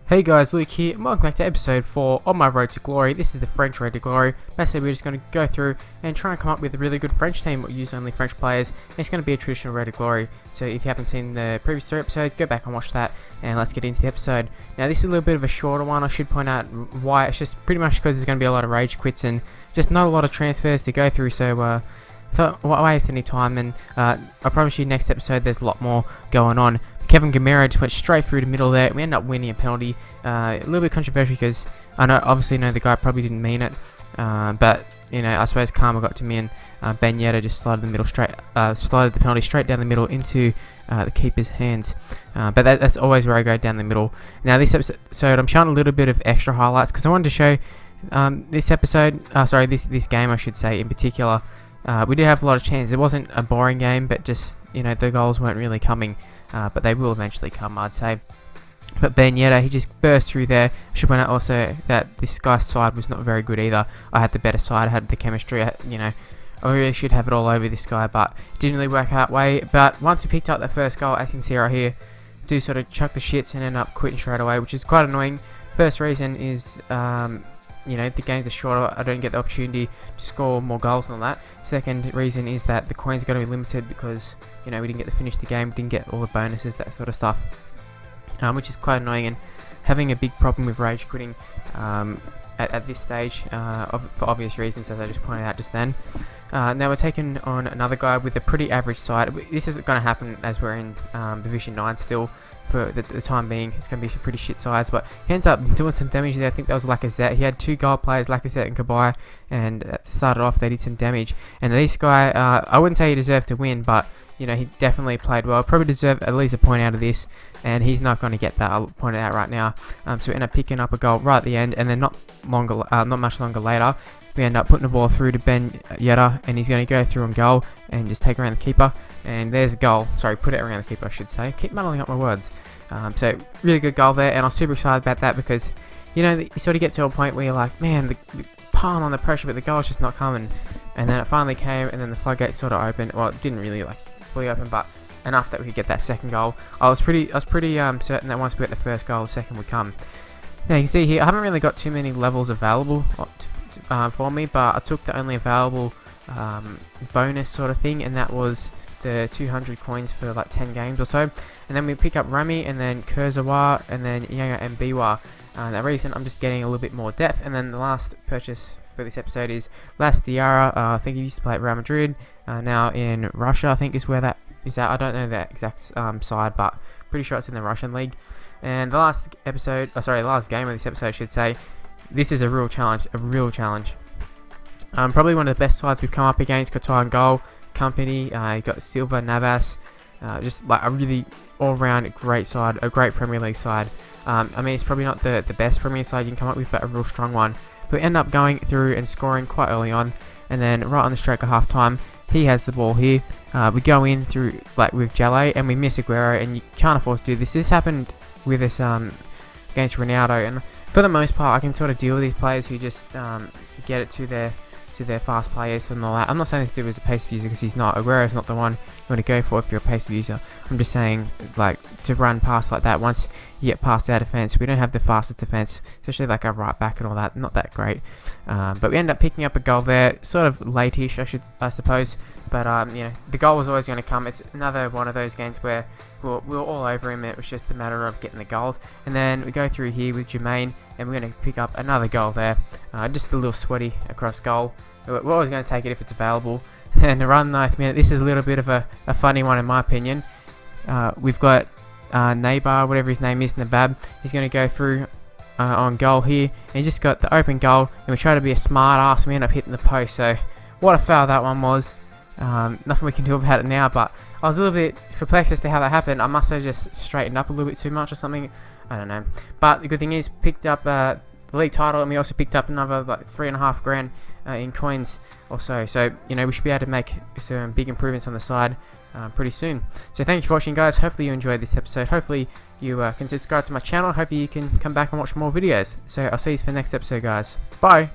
Hey guys, Luke here, and welcome back to episode 4 on my road to glory. This is the French road to glory. Basically, we're just going to go through and try and come up with a really good French team or use only French players. And it's going to be a traditional road to glory. So if you haven't seen the previous 3 episodes, go back and watch that, and let's get into the episode. Now this is a little bit of a shorter one. I should point out why. It's just pretty much because there's going to be a lot of rage quits and just not a lot of transfers to go through. So thought, why waste any time? And I promise you, next episode there's a lot more going on. Kevin Gamera just went straight through the middle there. We ended up winning a penalty. A little bit controversial because I obviously know the guy probably didn't mean it, but you know, I suppose karma got to me, and Ben Yedder just slided the penalty straight down the middle into the keeper's hands. But that's always where I go, down the middle. Now this episode, I'm showing a little bit of extra highlights because I wanted to show this game, I should say, in particular. We did have a lot of chances. It wasn't a boring game, but just, you know, the goals weren't really coming. But they will eventually come, I'd say. But Ben Yedder, he just burst through there. I should point out also that this guy's side was not very good either. I had the better side, I had the chemistry, I really should have it all over this guy, but it didn't really work that way. But once we picked up the first goal, as you can see right here, do sort of chuck the shits and end up quitting straight away, which is quite annoying. First reason is, the games are shorter. I don't get the opportunity to score more goals and all that. Second reason is that the coins are going to be limited because, we didn't get to finish the game, didn't get all the bonuses, that sort of stuff, which is quite annoying, and having a big problem with rage quitting at this stage for obvious reasons, as I just pointed out just then. Now we're taking on another guy with a pretty average side. This is going to happen as we're in Division 9 still. For the time being, it's going to be some pretty shit sides, but he ends up doing some damage there. I think that was Lacazette. He had 2 goal players, Lacazette and Kabay, and started off, they did some damage. And this guy, I wouldn't say he deserved to win, but he definitely played well. Probably deserved at least a point out of this, and he's not going to get that. I'll point it out right now. So we end up picking up a goal right at the end, and then not much longer later, we end up putting the ball through to Ben Yedder, and he's going to go through on goal and just take around the keeper. And there's a goal. Sorry, put it around the keeper, I should say. Keep muddling up my words. So really good goal there, and I was super excited about that because, you sort of get to a point where you're like, man, the palm on the pressure, but the goal's just not coming. And then it finally came, and then the floodgates sort of opened. Well, it didn't really fully open, but enough that we could get that second goal. I was pretty certain that once we get the first goal, the second would come. Now you can see here, I haven't really got too many levels available for me, but I took the only available bonus sort of thing, and that was the 200 coins for like 10 games or so. And then we pick up Rami, and then Kurzawa, and then Yanga and Biwa. The reason I'm just getting a little bit more depth. And then the last purchase for this episode is Las Diarra. I think he used to play at Real Madrid, now in Russia, I think is where that is at. I don't know the exact side, but pretty sure it's in the Russian league. And the last game of this episode, I should say, this is a real challenge, probably one of the best sides we've come up against. Qatar and goal, Company, you got Silva, Navas, just like a really all-round great side, a great Premier League side. It's probably not the best Premier League side you can come up with, but a real strong one. But we end up going through and scoring quite early on, and then right on the stroke of half-time, he has the ball here. We go in through with Jalé, and we miss Aguero, and you can't afford to do this. This happened with us against Ronaldo, and for the most part, I can sort of deal with these players who just get it to their fast players and all that. I'm not saying this dude is a pace user because he's not. Aguero's not the one you want to go for if you're a pace user. I'm just saying, to run past like that, once you get past our defense, we don't have the fastest defense, especially like our right back and all that. Not that great. But we end up picking up a goal there, sort of late-ish, I suppose. But the goal was always going to come. It's another one of those games where we were all over him. It was just a matter of getting the goals. And then we go through here with Jermaine, and we're going to pick up another goal there. Just a little sweaty across goal. We're always going to take it if it's available. And around the 9th minute, this is a little bit of a funny one in my opinion. We've got Neighbour, whatever his name is, Nabab. He's going to go through on goal here. And he just got the open goal. And we try to be a smart ass, and we end up hitting the post. So what a foul that one was. Nothing we can do about it now, but I was a little bit perplexed as to how that happened. I must have just straightened up a little bit too much or something. I don't know. But the good thing is, picked up the league title, and we also picked up another $3.5 grand in coins or so. So we should be able to make some big improvements on the side pretty soon. So thank you for watching, guys. Hopefully you enjoyed this episode. Hopefully you can subscribe to my channel. Hopefully you can come back and watch more videos. So I'll see you for the next episode, guys. Bye.